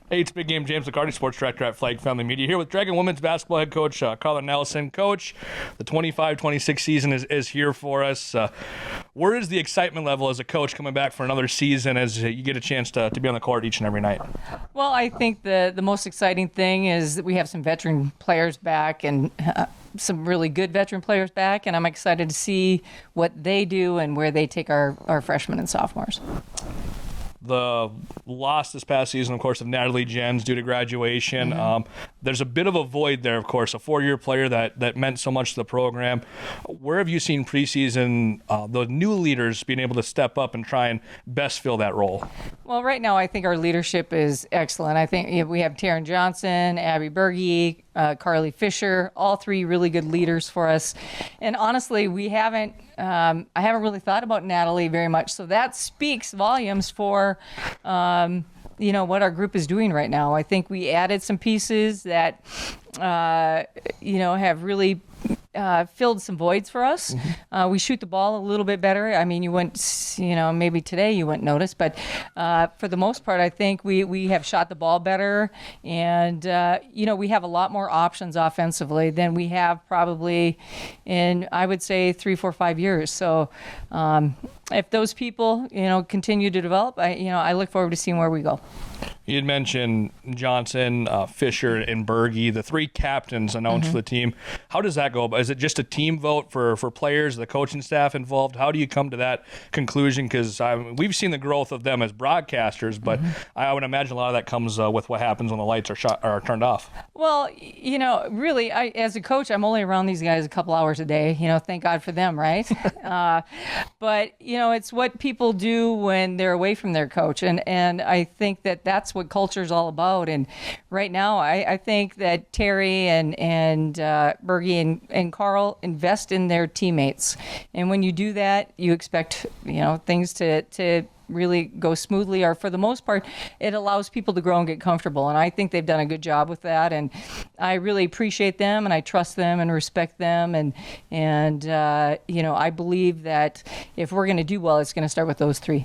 Hey, it's Big Game James McCarty, sports director at Flag Family Media, here with Dragon women's basketball head coach Karla Nelson. Coach, the 25-26 season is here for us. Where is the excitement level as a coach coming back for another season as you get a chance to be on the court each and every night? Well, I think the most exciting thing is that we have some veteran players back and some really good veteran players back, and I'm excited to see what they do and where they take our freshmen and sophomores. The loss this past season, of course, of Natalie Jens due to graduation. Mm-hmm. There's a bit of a void there, of course, a 4-year player that meant so much to the program. Where have you seen preseason the new leaders being able to step up and try and best fill that role? Well, right now I think our leadership is excellent. I think we have Taryn Johnson, Abby Berge, Carly Fisher, all three really good leaders for us. And honestly, I haven't really thought about Natalie very much. So that speaks volumes for, what our group is doing right now. I think we added some pieces that, have really filled some voids for us. Mm-hmm. We shoot the ball a little bit better. I mean, you wouldn't, maybe today you wouldn't notice, but for the most part, I think we have shot the ball better. And, we have a lot more options offensively than we have probably in, I would say, 3, 4, 5 years. So if those people, continue to develop, I look forward to seeing where we go. You had mentioned Johnson, Fisher, and Berge, the three captains announced for the team. How does that go? Is it just a team vote for players, the coaching staff involved? How do you come to that conclusion? Because we've seen the growth of them as broadcasters, but I would imagine a lot of that comes with what happens when the lights are turned off. Well, really, as a coach, I'm only around these guys a couple hours a day. Thank God for them, right? But, it's what people do when they're away from their coach. And I think that's what culture is all about. And right now, I think that Terry and Berge and Carl invest in their teammates. And when you do that, you expect, things to really go smoothly, or for the most part, it allows people to grow and get comfortable. And I think they've done a good job with that. And I really appreciate them, and I trust them and respect them. And I believe that if we're going to do well, it's going to start with those three.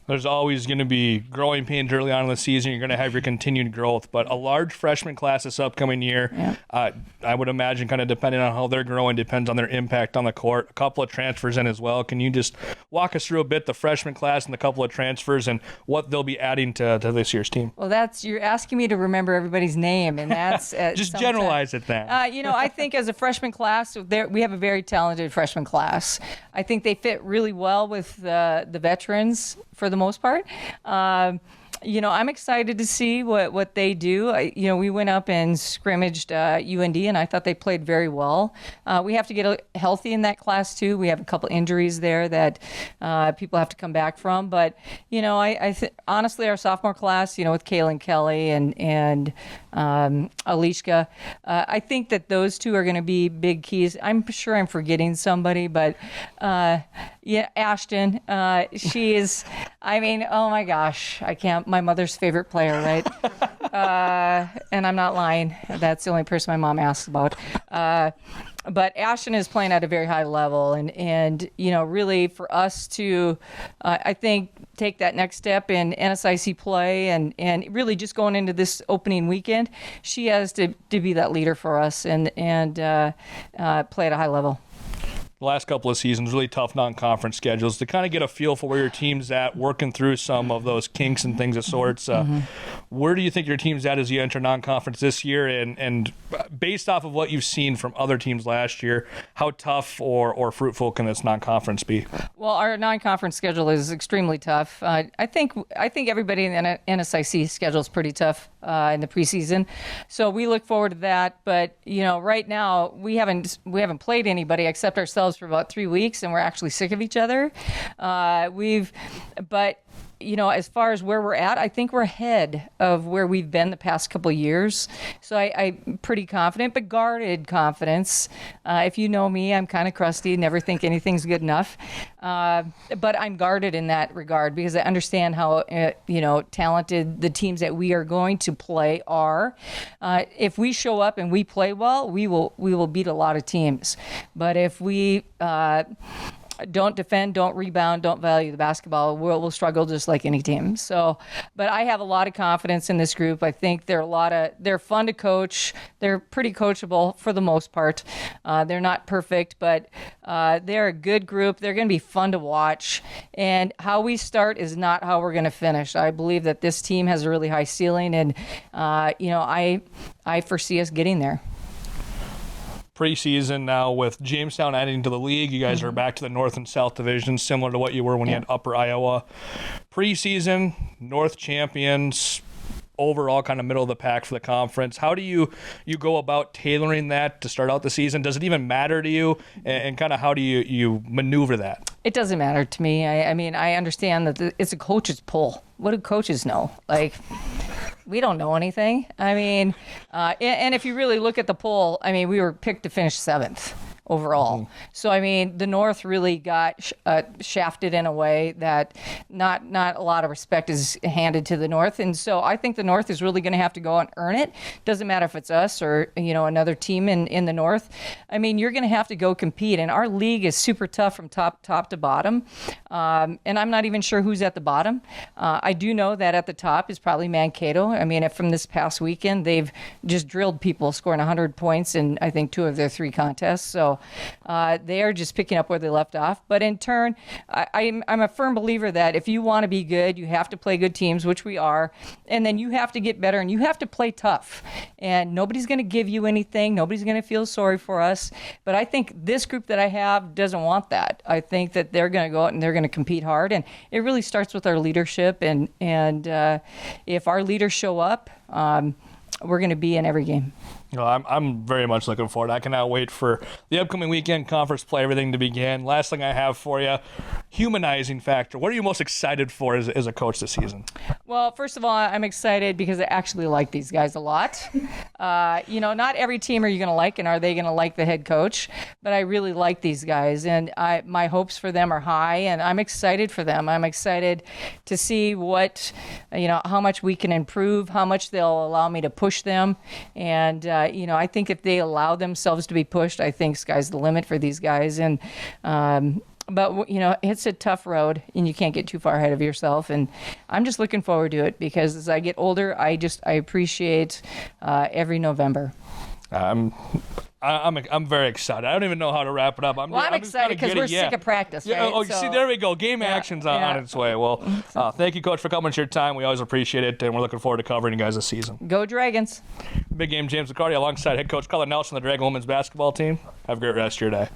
There's always going to be growing pains early on in the season. You're going to have your continued growth. But a large freshman class this upcoming year, I would imagine, kind of depending on how they're growing, depends on their impact on the court. A couple of transfers in as well. Can you just walk us through a bit the freshman class and the couple of transfers and what they'll be adding to this year's team? Well, you're asking me to remember everybody's name, and that's just generalize it then. I think as a freshman class, we have a very talented freshman class. I think they fit really well with the veterans for the most part. I'm excited to see what they do. We went up and scrimmaged UND, and I thought they played very well. We have to get healthy in that class, too. We have a couple injuries there that people have to come back from. But, honestly, our sophomore class, with Kaylin Kelly and Alishka, I think that those two are going to be big keys. I'm sure I'm forgetting somebody, but Ashton, she is, oh my gosh, I can't, my mother's favorite player, right? And I'm not lying. That's the only person my mom asks about. But Ashton is playing at a very high level, and really for us to, I think, take that next step in NSIC play and really just going into this opening weekend, she has to be that leader for us and play at a high level. The last couple of seasons, really tough non-conference schedules. To kind of get a feel for where your team's at, working through some of those kinks and things of sorts, where do you think your team's at as you enter non-conference this year? And based off of what you've seen from other teams last year, how tough or fruitful can this non-conference be? Well, our non-conference schedule is extremely tough. I think everybody in the NSIC schedule is pretty tough in the preseason, so we look forward to that. But right now we haven't played anybody except ourselves for about 3 weeks, and we're actually sick of each other. As far as where we're at, I think we're ahead of where we've been the past couple of years. So I'm pretty confident, but guarded confidence. If you know me, I'm kind of crusty, never think anything's good enough. But I'm guarded in that regard because I understand how, talented the teams that we are going to play are. If we show up and we play well, we will beat a lot of teams. But if we don't defend, don't rebound, don't value the basketball, we'll struggle just like any team. So, but I have a lot of confidence in this group. I think they're fun to coach. They're pretty coachable for the most part. They're not perfect, but they're a good group. They're going to be fun to watch. And how we start is not how we're going to finish. I believe that this team has a really high ceiling, and I foresee us getting there. Preseason now with Jamestown adding to the league. You guys are back to the North and South divisions, similar to what you were when you had Upper Iowa. Preseason, North champions, overall kind of middle of the pack for the conference. How do you go about tailoring that to start out the season? Does it even matter to you? And kind of how do you maneuver that? It doesn't matter to me. I mean, I understand that it's a coach's pull. What do coaches know? Like, we don't know anything. I mean, and if you really look at the poll, I mean, we were picked to finish 7th overall. So, I mean, the North really got shafted in a way that not a lot of respect is handed to the North. And so I think the North is really going to have to go out and earn it. Doesn't matter if it's us or, another team in the North. I mean, you're going to have to go compete. And our league is super tough from top to bottom. And I'm not even sure who's at the bottom. I do know that at the top is probably Mankato. I mean, from this past weekend, they've just drilled people, scoring 100 points in, I think, 2 of their 3 contests. So they are just picking up where they left off. But in turn, I'm a firm believer that if you want to be good, you have to play good teams, which we are. And then you have to get better and you have to play tough. And nobody's going to give you anything. Nobody's going to feel sorry for us. But I think this group that I have doesn't want that. I think that they're going to go out and they're going to compete hard. And it really starts with our leadership. And if our leaders show up, we're going to be in every game. I'm very much looking forward. I cannot wait for the upcoming weekend, conference play, everything to begin. Last thing I have for you, humanizing factor. What are you most excited for as a coach this season? Well, first of all, I'm excited because I actually like these guys a lot. Not every team are you going to like, and are they going to like the head coach? But I really like these guys, and my hopes for them are high, and I'm excited for them. I'm excited to see how much we can improve, how much they'll allow me to push them, and I think if they allow themselves to be pushed, I think sky's the limit for these guys. And but it's a tough road, and you can't get too far ahead of yourself. And I'm just looking forward to it because as I get older, I appreciate every November. I'm very excited. I don't even know how to wrap it up. I'm excited because we're sick of practice. Yeah. Right? See, there we go. Game action's on its way. Well, thank you, Coach, for coming to your time. We always appreciate it, and we're looking forward to covering you guys this season. Go Dragons. Big Game James McCarty alongside head coach Karla Nelson, the Dragon women's basketball team. Have a great rest of your day.